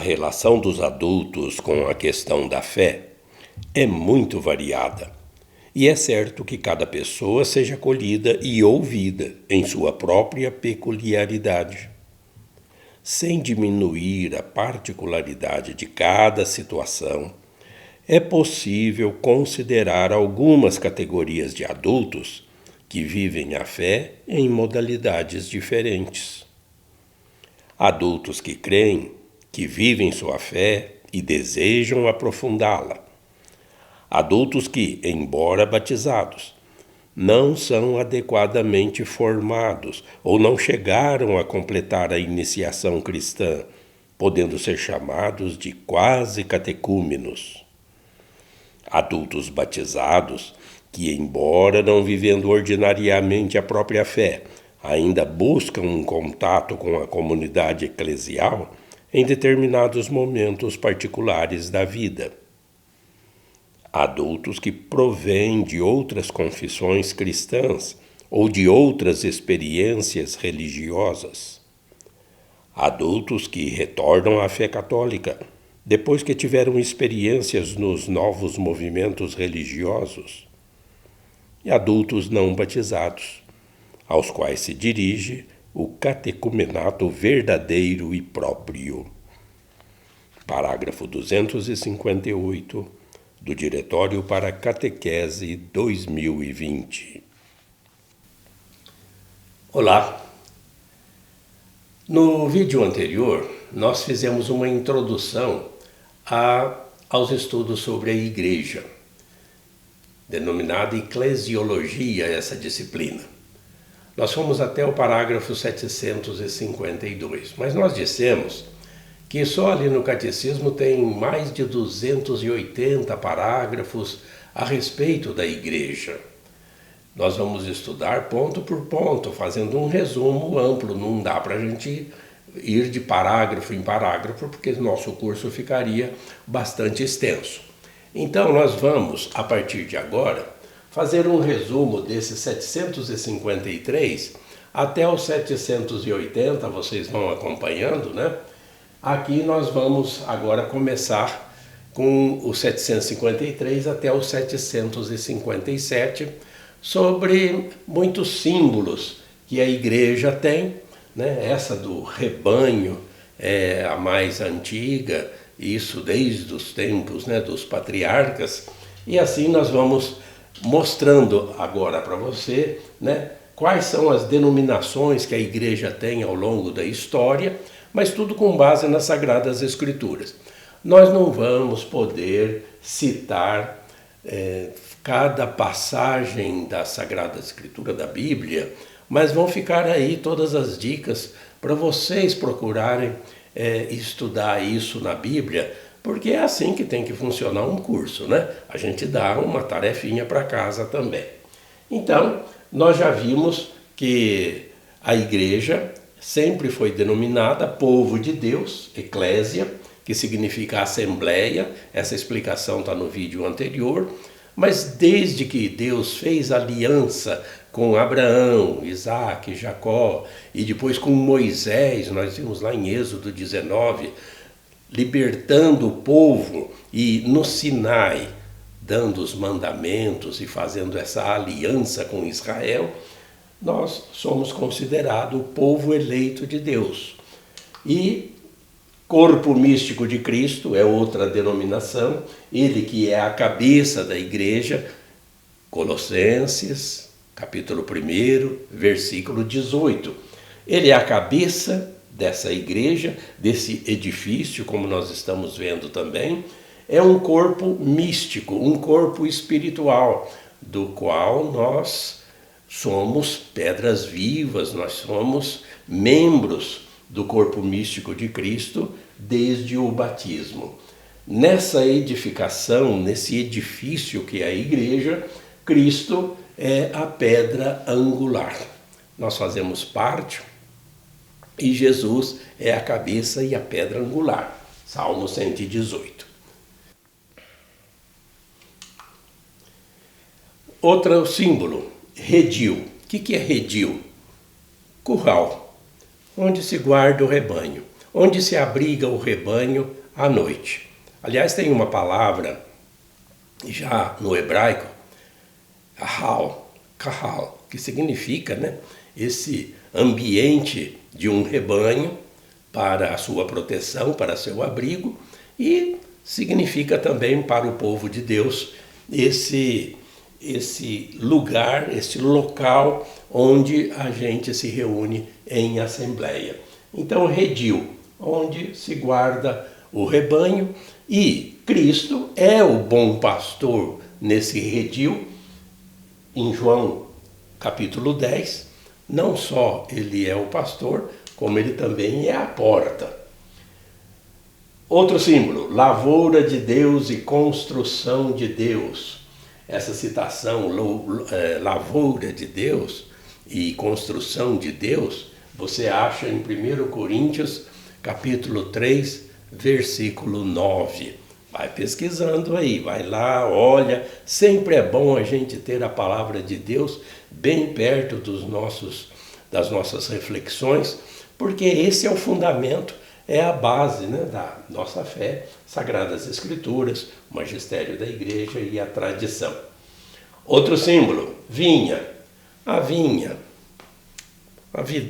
relação dos adultos com a questão da fé é muito variada, e é certo que cada pessoa seja acolhida e ouvida em sua própria peculiaridade. Sem diminuir a particularidade de cada situação, é possível considerar algumas categorias de adultos que vivem a fé em modalidades diferentes. Adultos que creem, que vivem sua fé e desejam aprofundá-la. Adultos que, embora batizados, não são adequadamente formados ou não chegaram a completar a iniciação cristã, podendo ser chamados de quase catecúmenos. Adultos batizados que, embora não vivendo ordinariamente a própria fé, ainda buscam um contato com a comunidade eclesial em determinados momentos particulares da vida. Adultos que provêm de outras confissões cristãs ou de outras experiências religiosas. Adultos que retornam à fé católica depois que tiveram experiências nos novos movimentos religiosos. E adultos não batizados, aos quais se dirige o catecumenato verdadeiro e próprio. Parágrafo 258 do Diretório para Catequese 2020. Olá! No vídeo anterior, nós fizemos uma introdução aos estudos sobre a Igreja, denominada Eclesiologia, essa disciplina. Nós fomos até o parágrafo 752, mas nós dissemos que só ali no Catecismo tem mais de 280 parágrafos a respeito da Igreja. Nós vamos estudar ponto por ponto, fazendo um resumo amplo, não dá para a gente ir de parágrafo em parágrafo, porque nosso curso ficaria bastante extenso. Então nós vamos, a partir de agora, fazer um resumo desses 753 até os 780, vocês vão acompanhando, né? Aqui nós vamos agora começar com os 753 até os 757, sobre muitos símbolos que a Igreja tem, né? Essa do rebanho é a mais antiga, isso desde os tempos, né, dos patriarcas, e assim nós vamos mostrando agora para você, né, quais são as denominações que a Igreja tem ao longo da história, mas tudo com base nas Sagradas Escrituras. Nós não vamos poder citar cada passagem da Sagrada Escritura da Bíblia, mas vão ficar aí todas as dicas para vocês procurarem estudar isso na Bíblia, porque é assim que tem que funcionar um curso, né? A gente dá uma tarefinha para casa também. Então, nós já vimos que a Igreja sempre foi denominada povo de Deus, eclésia, que significa assembleia. Essa explicação está no vídeo anterior. Mas desde que Deus fez aliança com Abraão, Isaac, Jacó e depois com Moisés, nós vimos lá em Êxodo 19, libertando o povo e no Sinai, dando os mandamentos e fazendo essa aliança com Israel, nós somos considerados o povo eleito de Deus. E corpo místico de Cristo é outra denominação, ele que é a cabeça da Igreja, Colossenses, capítulo 1, versículo 18. Ele é a cabeça dessa igreja, desse edifício, como nós estamos vendo também, é um corpo místico, um corpo espiritual, do qual nós somos pedras vivas, nós somos membros do corpo místico de Cristo desde o batismo. Nessa edificação, nesse edifício que é a igreja, Cristo é a pedra angular. Nós fazemos parte e Jesus é a cabeça e a pedra angular. Salmo 118. Outro símbolo, redil. O que é redil? Curral, onde se guarda o rebanho, onde se abriga o rebanho à noite. Aliás, tem uma palavra já no hebraico, kahal, que significa, né, esse ambiente de um rebanho para a sua proteção, para seu abrigo, e significa também para o povo de Deus esse lugar, esse local onde a gente se reúne em assembleia. Então, redil, onde se guarda o rebanho, e Cristo é o bom pastor nesse redil. Em João capítulo 10, não só ele é o pastor, como ele também é a porta. Outro símbolo, lavoura de Deus e construção de Deus. Essa citação, lavoura de Deus e construção de Deus, você acha em 1 Coríntios capítulo 3, versículo 9. Vai pesquisando aí, vai lá, olha. Sempre é bom a gente ter a palavra de Deus bem perto das nossas reflexões, porque esse é o fundamento, é a base, né, da nossa fé, Sagradas Escrituras, o magistério da igreja e a tradição. Outro símbolo, vinha. A vinha,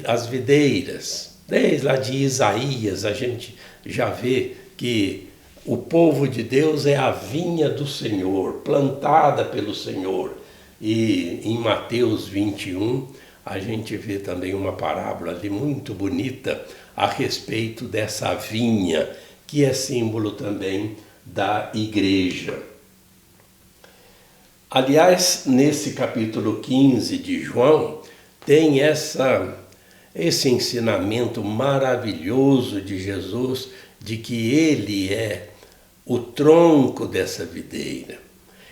as videiras. Desde lá de Isaías a gente já vê que o povo de Deus é a vinha do Senhor, plantada pelo Senhor. E em Mateus 21, a gente vê também uma parábola ali muito bonita a respeito dessa vinha, que é símbolo também da igreja. Aliás, nesse capítulo 15 de João, tem esse ensinamento maravilhoso de Jesus, de que ele é o tronco dessa videira.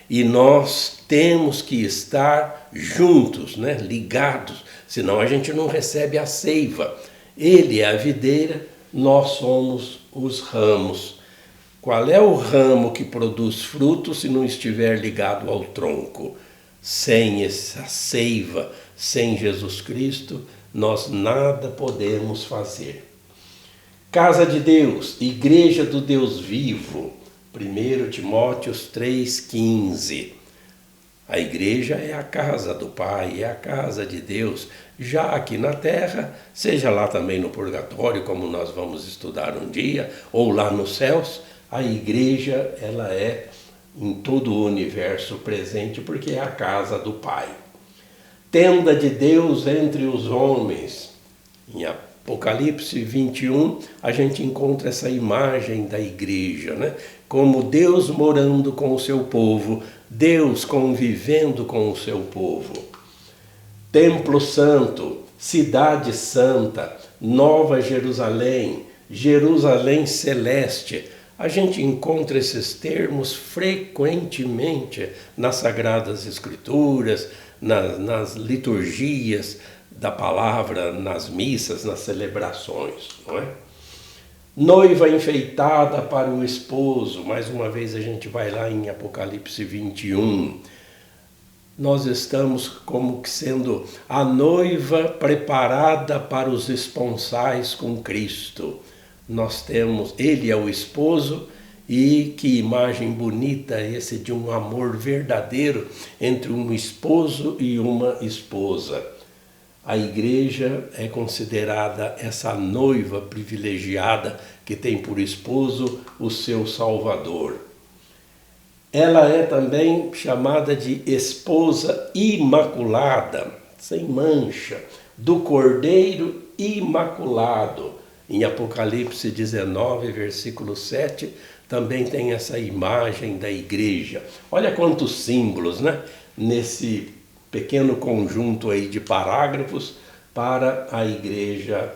E nós temos que estar juntos, né, ligados, senão a gente não recebe a seiva. Ele é a videira, nós somos os ramos. Qual é o ramo que produz fruto se não estiver ligado ao tronco? Sem essa seiva, sem Jesus Cristo, nós nada podemos fazer. Casa de Deus, igreja do Deus vivo, 1 Timóteo 3,15. A igreja é a casa do Pai, é a casa de Deus, já aqui na terra, seja lá também no purgatório, como nós vamos estudar um dia, ou lá nos céus, a igreja ela é em todo o universo presente, porque é a casa do Pai. Tenda de Deus entre os homens. Em Apocalipse 21, a gente encontra essa imagem da igreja, né? Como Deus morando com o seu povo, Deus convivendo com o seu povo. Templo Santo, Cidade Santa, Nova Jerusalém, Jerusalém Celeste. A gente encontra esses termos frequentemente nas Sagradas Escrituras, nas liturgias da palavra, nas missas, nas celebrações, não é? Noiva enfeitada para o esposo. Mais uma vez a gente vai lá em Apocalipse 21. Nós estamos como que sendo a noiva preparada para os esponsais com Cristo. Nós temos, ele é o esposo, e que imagem bonita esse de um amor verdadeiro entre um esposo e uma esposa. A igreja é considerada essa noiva privilegiada que tem por esposo o seu Salvador. Ela é também chamada de esposa imaculada, sem mancha, do Cordeiro imaculado. Em Apocalipse 19, versículo 7, também tem essa imagem da igreja. Olha quantos símbolos, né? Nesse pequeno conjunto aí de parágrafos para a igreja,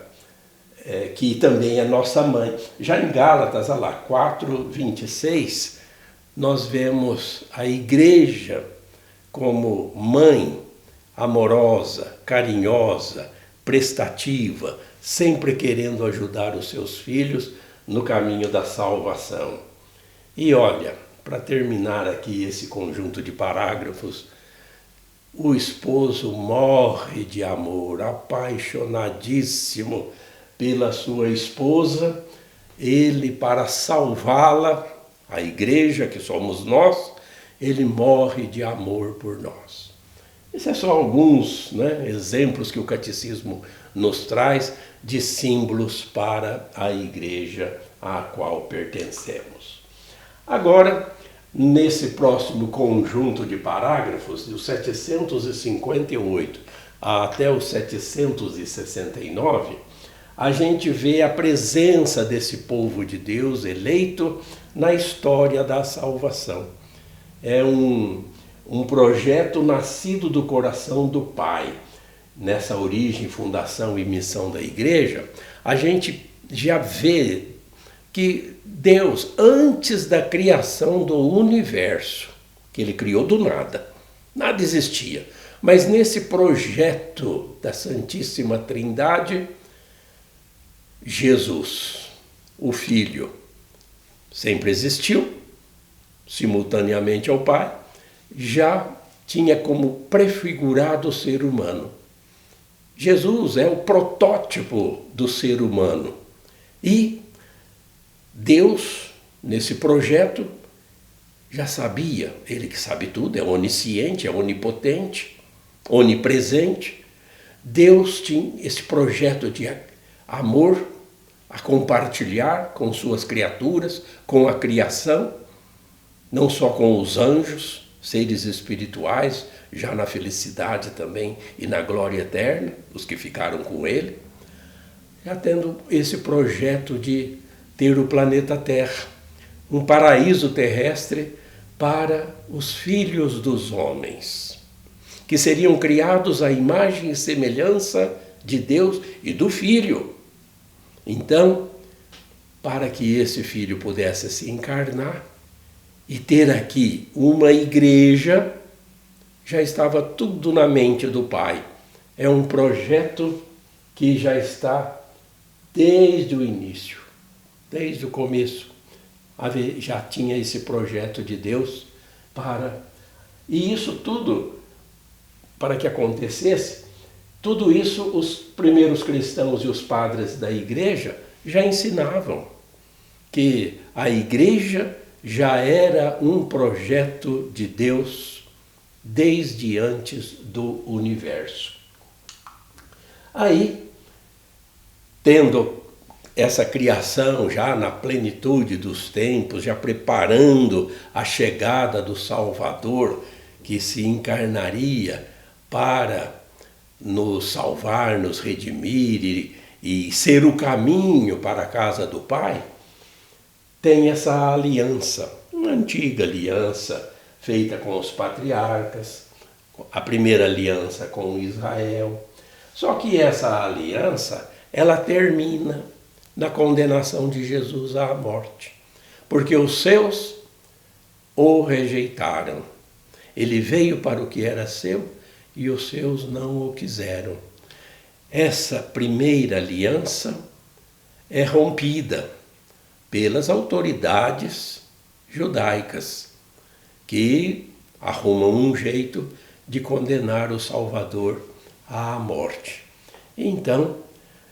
que também é nossa mãe. Já em Gálatas, olha lá, 4:26, nós vemos a igreja como mãe amorosa, carinhosa, prestativa, sempre querendo ajudar os seus filhos no caminho da salvação. E olha, para terminar aqui esse conjunto de parágrafos, o esposo morre de amor, apaixonadíssimo pela sua esposa, ele, para salvá-la, a igreja que somos nós, ele morre de amor por nós. Esses são só alguns, exemplos que o catecismo nos traz de símbolos para a igreja à qual pertencemos. Agora, nesse próximo conjunto de parágrafos, dos 758 até os 769, a gente vê a presença desse povo de Deus eleito na história da salvação. É um projeto nascido do coração do Pai. Nessa origem, fundação e missão da igreja, a gente já vê que Deus, antes da criação do universo, que ele criou do nada, nada existia, mas nesse projeto da Santíssima Trindade, Jesus, o Filho, sempre existiu, simultaneamente ao Pai, já tinha como prefigurado o ser humano. Jesus é o protótipo do ser humano. E Deus, nesse projeto, já sabia, ele que sabe tudo, é onisciente, é onipotente, onipresente. Deus tinha esse projeto de amor a compartilhar com suas criaturas, com a criação, não só com os anjos, seres espirituais, já na felicidade também e na glória eterna, os que ficaram com ele, já tendo esse projeto de ter o planeta Terra, um paraíso terrestre para os filhos dos homens, que seriam criados à imagem e semelhança de Deus e do Filho. Então, para que esse Filho pudesse se encarnar e ter aqui uma igreja, já estava tudo na mente do Pai. É um projeto que já está desde o início, desde o começo. Já tinha esse projeto de Deus para... E isso tudo, para que acontecesse, tudo isso os primeiros cristãos e os padres da igreja já ensinavam, que a igreja já era um projeto de Deus desde antes do universo. Aí, tendo essa criação já na plenitude dos tempos, já preparando a chegada do Salvador, que se encarnaria para nos salvar, nos redimir e ser o caminho para a casa do Pai, tem essa aliança, uma antiga aliança feita com os patriarcas, a primeira aliança com Israel. Só que essa aliança, ela termina na condenação de Jesus à morte, porque os seus o rejeitaram. Ele veio para o que era seu e os seus não o quiseram. Essa primeira aliança é rompida pelas autoridades judaicas, que arrumam um jeito de condenar o Salvador à morte. Então,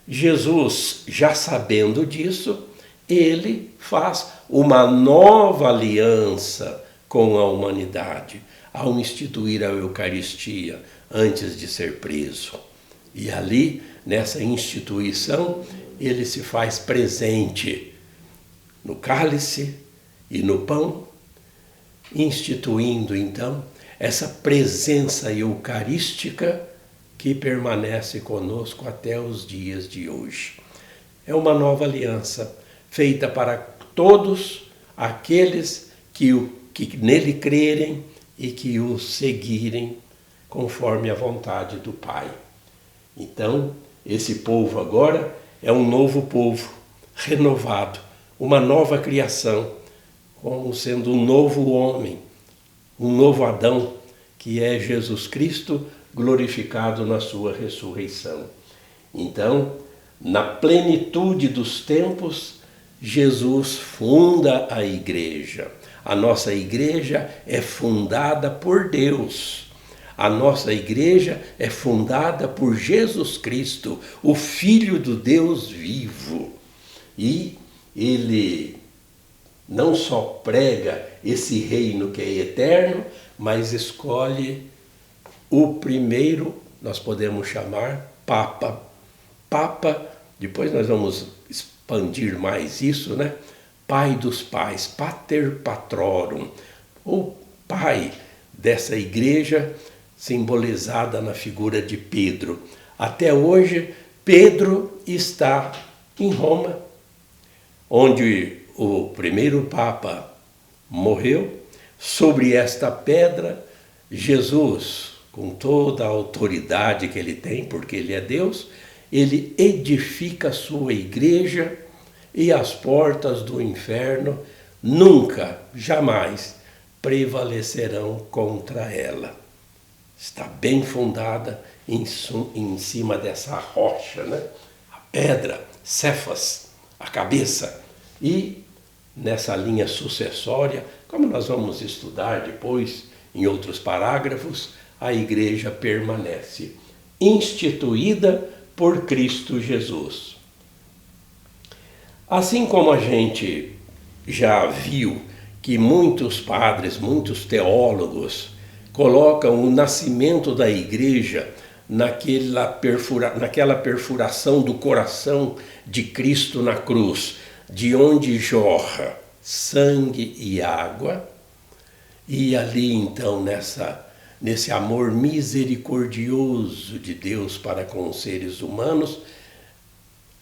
Jesus, já sabendo disso, ele faz uma nova aliança com a humanidade, ao instituir a Eucaristia antes de ser preso. E ali, nessa instituição, ele se faz presente no cálice e no pão, instituindo então essa presença eucarística que permanece conosco até os dias de hoje. É uma nova aliança feita para todos aqueles que nele crerem e que o seguirem conforme a vontade do Pai. Então, esse povo agora é um novo povo, renovado, uma nova criação, como sendo um novo homem, um novo Adão, que é Jesus Cristo glorificado na sua ressurreição. Então, na plenitude dos tempos, Jesus funda a igreja. A nossa igreja é fundada por Deus. A nossa igreja é fundada por Jesus Cristo, o Filho do Deus vivo. E ele não só prega esse reino que é eterno, mas escolhe o primeiro, nós podemos chamar Papa. Papa, depois nós vamos expandir mais isso, né? Pai dos pais, Pater Patrorum, o pai dessa igreja simbolizada na figura de Pedro. Até hoje, Pedro está em Roma, onde o primeiro Papa morreu. Sobre esta pedra, Jesus, com toda a autoridade que ele tem, porque ele é Deus, ele edifica a sua igreja e as portas do inferno nunca, jamais prevalecerão contra ela. Está bem fundada em cima dessa rocha, né? A pedra, Cefas, a cabeça. E nessa linha sucessória, como nós vamos estudar depois em outros parágrafos, a igreja permanece instituída por Cristo Jesus. Assim como a gente já viu que muitos padres, muitos teólogos colocam o nascimento da igreja naquela perfuração do coração de Cristo na cruz, de onde jorra sangue e água, e ali então nesse amor misericordioso de Deus para com os seres humanos,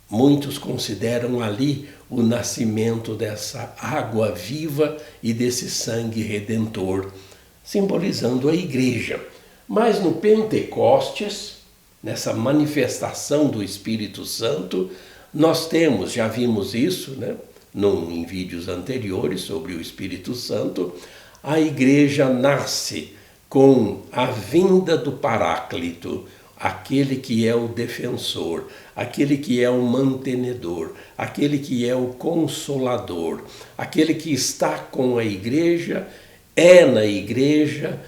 muitos consideram ali o nascimento dessa água viva e desse sangue redentor, simbolizando a igreja. Mas no Pentecostes, nessa manifestação do Espírito Santo, nós temos, já vimos isso, né, em vídeos anteriores sobre o Espírito Santo, a igreja nasce com a vinda do Paráclito, aquele que é o defensor, aquele que é o mantenedor, aquele que é o consolador, aquele que está com a igreja, é na igreja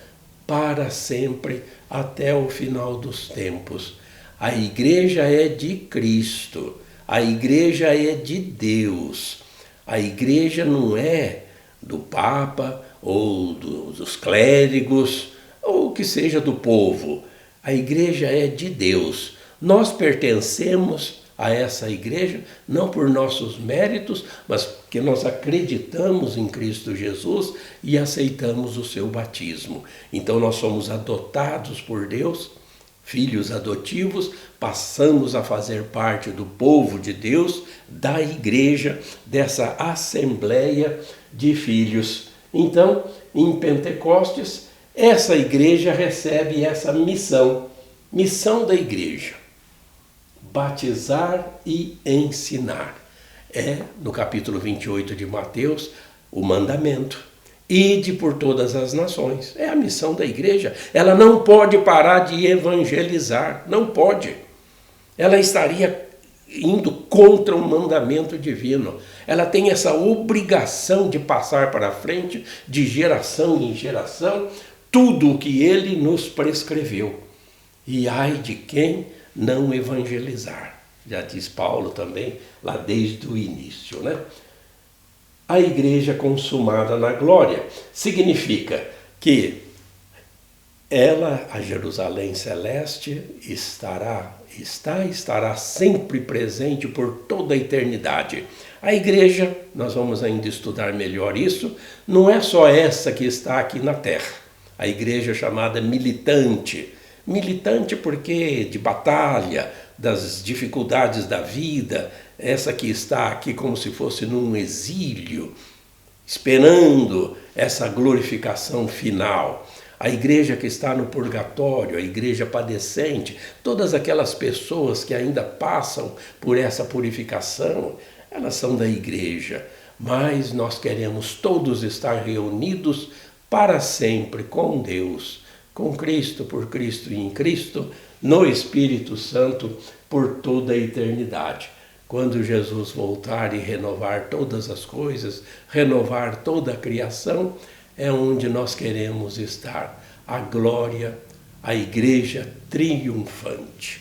para sempre até o final dos tempos. A igreja é de Cristo, a igreja é de Deus, a igreja não é do Papa ou dos clérigos ou que seja do povo. A igreja é de Deus. Nós pertencemos a essa igreja não por nossos méritos, mas porque nós acreditamos em Cristo Jesus e aceitamos o seu batismo. Então nós somos adotados por Deus, filhos adotivos, passamos a fazer parte do povo de Deus, da igreja, dessa assembleia de filhos. Então, em Pentecostes, essa igreja recebe essa missão da igreja: batizar e ensinar. É, no capítulo 28 de Mateus, o mandamento. Ide por todas as nações. É a missão da igreja. Ela não pode parar de evangelizar. Não pode. Ela estaria indo contra o mandamento divino. Ela tem essa obrigação de passar para frente, de geração em geração, tudo o que ele nos prescreveu. E ai de quem não evangelizar. Já diz Paulo também, lá desde o início, né? A igreja consumada na glória significa que ela, a Jerusalém celeste, estará sempre presente por toda a eternidade. A igreja, nós vamos ainda estudar melhor isso, não é só essa que está aqui na terra. A igreja chamada militante. Militante porque de batalha, das dificuldades da vida, essa que está aqui como se fosse num exílio, esperando essa glorificação final. A igreja que está no purgatório, a igreja padecente, todas aquelas pessoas que ainda passam por essa purificação, elas são da igreja. Mas nós queremos todos estar reunidos para sempre com Deus, com Cristo, por Cristo e em Cristo, no Espírito Santo, por toda a eternidade. Quando Jesus voltar e renovar todas as coisas, renovar toda a criação, é onde nós queremos estar. A glória, a igreja triunfante.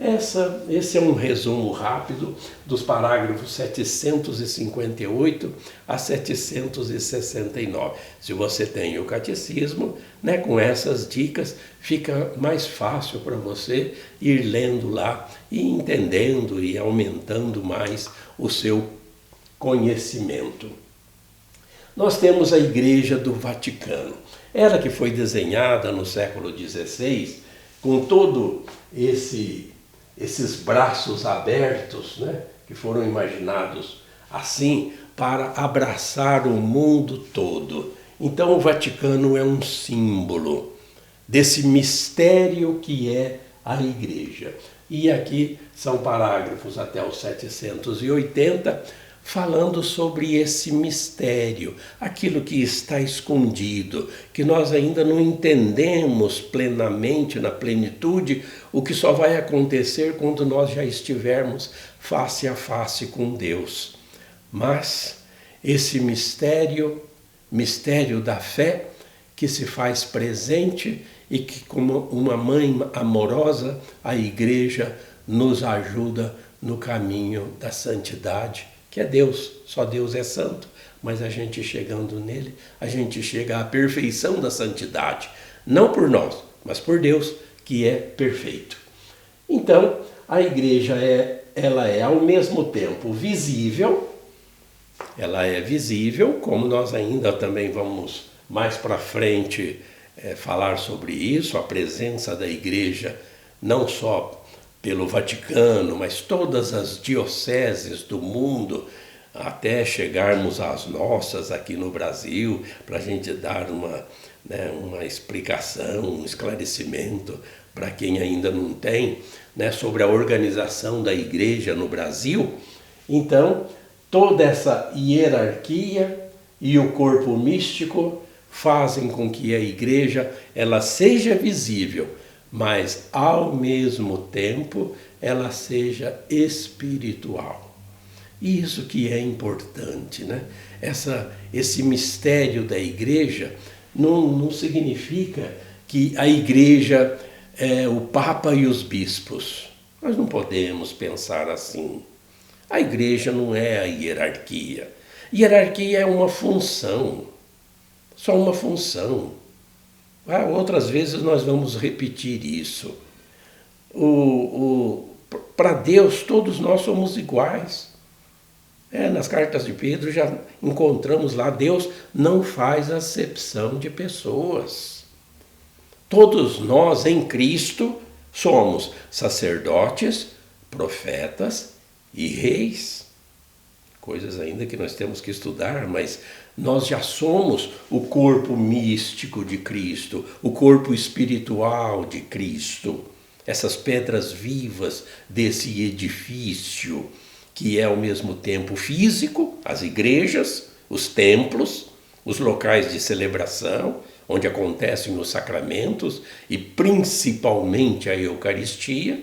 Esse é um resumo rápido dos parágrafos 758 a 769. Se você tem o catecismo, né, com essas dicas, fica mais fácil para você ir lendo lá e entendendo e aumentando mais o seu conhecimento. Nós temos a Igreja do Vaticano. Ela que foi desenhada no século XVI, com todo esses braços abertos, né, que foram imaginados assim para abraçar o mundo todo. Então o Vaticano é um símbolo desse mistério que é a Igreja. E aqui são parágrafos até os 780, falando sobre esse mistério, aquilo que está escondido, que nós ainda não entendemos plenamente, na plenitude, o que só vai acontecer quando nós já estivermos face a face com Deus. Mas esse mistério da fé, que se faz presente e que, como uma mãe amorosa, a Igreja nos ajuda no caminho da santidade, que é Deus. Só Deus é santo, mas a gente chegando nele, a gente chega à perfeição da santidade, não por nós, mas por Deus, que é perfeito. Então, a Igreja ela é ao mesmo tempo visível, ela é visível, como nós ainda também vamos mais para frente falar sobre isso, a presença da Igreja, não só pelo Vaticano, mas todas as dioceses do mundo, até chegarmos às nossas aqui no Brasil, para a gente dar uma explicação, um esclarecimento para quem ainda não tem, né, sobre a organização da Igreja no Brasil. Então, toda essa hierarquia e o corpo místico fazem com que a Igreja ela seja visível, mas ao mesmo tempo ela seja espiritual. E isso que é importante, né? Esse mistério da Igreja não significa que a Igreja é o Papa e os bispos. Nós não podemos pensar assim. A Igreja não é a hierarquia. Hierarquia é uma função, só uma função. Outras vezes nós vamos repetir isso. Para Deus, todos nós somos iguais. Nas cartas de Pedro já encontramos lá, Deus não faz acepção de pessoas. Todos nós em Cristo somos sacerdotes, profetas e reis. Coisas ainda que nós temos que estudar, mas nós já somos o corpo místico de Cristo, o corpo espiritual de Cristo, essas pedras vivas desse edifício, que é ao mesmo tempo físico, as igrejas, os templos, os locais de celebração, onde acontecem os sacramentos e principalmente a Eucaristia.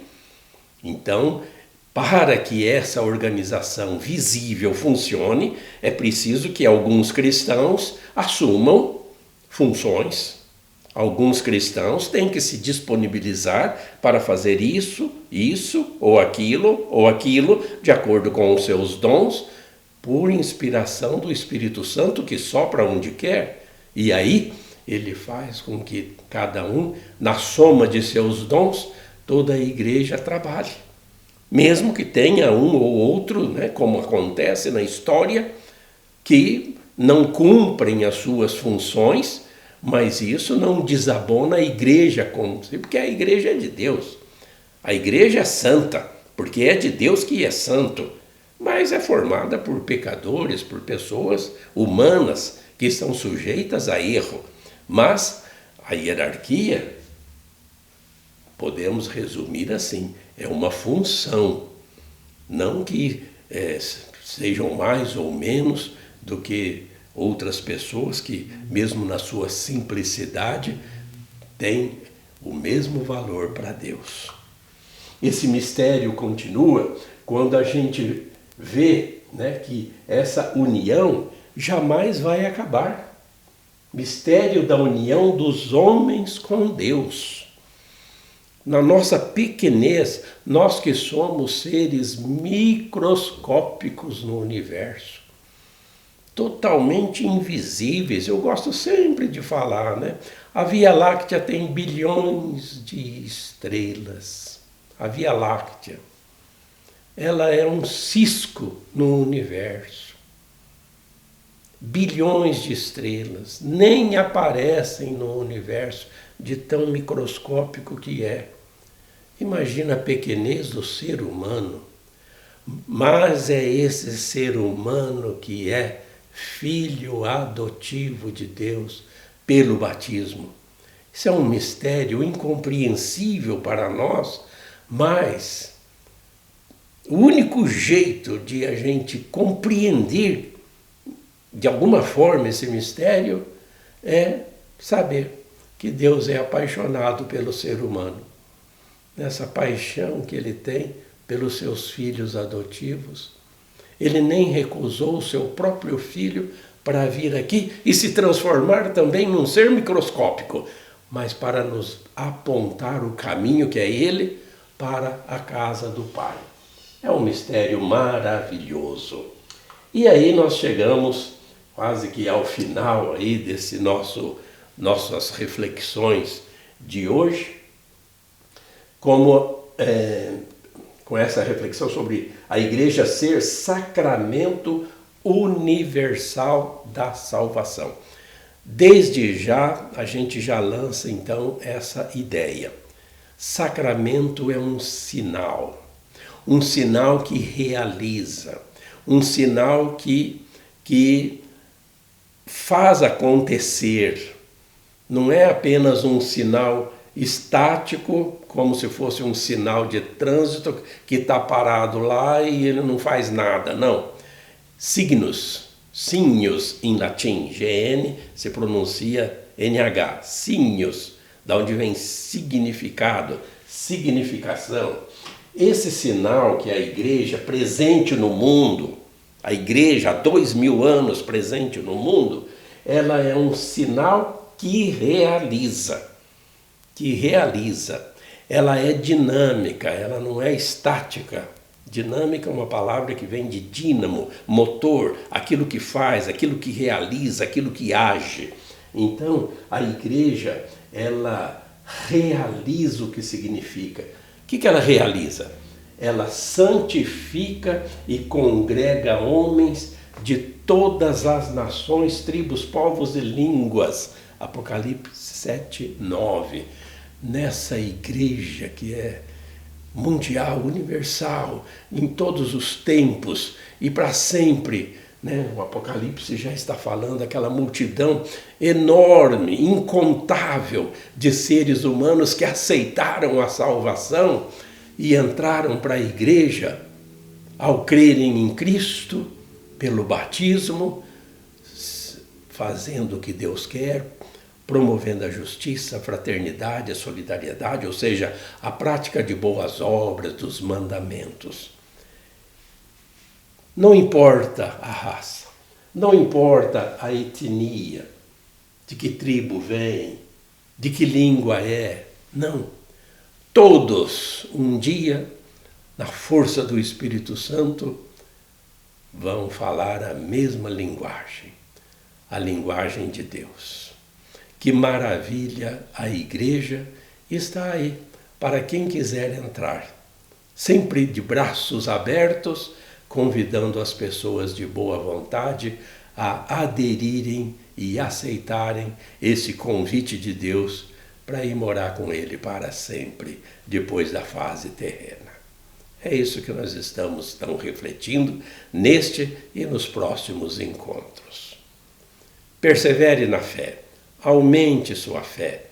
Então, para que essa organização visível funcione, é preciso que alguns cristãos assumam funções. Alguns cristãos têm que se disponibilizar para fazer isso ou aquilo, de acordo com os seus dons, por inspiração do Espírito Santo que sopra onde quer. E aí ele faz com que cada um, na soma de seus dons, toda a igreja trabalhe. Mesmo que tenha um ou outro, né, como acontece na história, que não cumprem as suas funções, mas isso não desabona a igreja, porque a igreja é de Deus. A igreja é santa, porque é de Deus que é santo, mas é formada por pecadores, por pessoas humanas que estão sujeitas a erro. Mas a hierarquia, podemos resumir assim, é uma função, não que sejam mais ou menos do que outras pessoas que, mesmo na sua simplicidade, têm o mesmo valor para Deus. Esse mistério continua quando a gente vê, né, que essa união jamais vai acabar. Mistério da união dos homens com Deus. na nossa pequenez, nós que somos seres microscópicos no universo, totalmente invisíveis. Eu gosto sempre de falar, né? A Via Láctea tem bilhões de estrelas. A Via Láctea, ela é um cisco no universo. Bilhões de estrelas nem aparecem no universo de tão microscópico que é. Imagina a pequenez do ser humano, mas é esse ser humano que é filho adotivo de Deus pelo batismo. Isso é um mistério incompreensível para nós, mas o único jeito de a gente compreender de alguma forma esse mistério é saber que Deus é apaixonado pelo ser humano. Nessa paixão que ele tem pelos seus filhos adotivos, ele nem recusou o seu próprio filho para vir aqui e se transformar também num ser microscópico, mas para nos apontar o caminho que é ele para a casa do Pai. É um mistério maravilhoso. E aí nós chegamos quase que ao final aí desse nossas reflexões de hoje, com essa reflexão sobre a igreja ser sacramento universal da salvação. Desde já, a gente já lança então essa ideia. Sacramento é um sinal que realiza, um sinal que faz acontecer. Não é apenas um sinal estático, como se fosse um sinal de trânsito que está parado lá e ele não faz nada, não. Signos em latim, GN se pronuncia NH, signos, da onde vem significado, significação. Esse sinal que a igreja presente no mundo, a igreja há 2000 anos presente no mundo, ela é um sinal que realiza. Ela é dinâmica, ela não é estática. Dinâmica é uma palavra que vem de dínamo, motor, aquilo que faz, aquilo que realiza, aquilo que age. Então, a igreja, ela realiza o que significa. O que ela realiza? Ela santifica e congrega homens de todas as nações, tribos, povos e línguas. Apocalipse 7, 9. Nessa igreja que é mundial, universal, em todos os tempos e para sempre, né? O Apocalipse já está falando daquela multidão enorme, incontável de seres humanos que aceitaram a salvação e entraram para a igreja ao crerem em Cristo, pelo batismo, fazendo o que Deus quer, promovendo a justiça, a fraternidade, a solidariedade, ou seja, a prática de boas obras, dos mandamentos. Não importa a raça, não importa a etnia, de que tribo vem, de que língua é, não. Todos, um dia, na força do Espírito Santo, vão falar a mesma linguagem, a linguagem de Deus. Que maravilha, a igreja está aí para quem quiser entrar, sempre de braços abertos, convidando as pessoas de boa vontade a aderirem e aceitarem esse convite de Deus para ir morar com Ele para sempre, depois da fase terrena. É isso que nós estamos refletindo neste e nos próximos encontros. Persevere na fé. Aumente sua fé.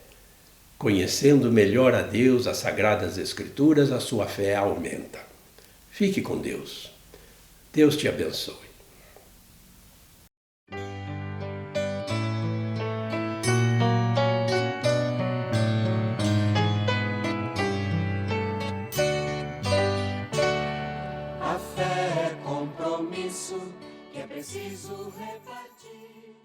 Conhecendo melhor a Deus, as Sagradas Escrituras, a sua fé aumenta. Fique com Deus. Deus te abençoe. A fé é compromisso que é preciso repartir.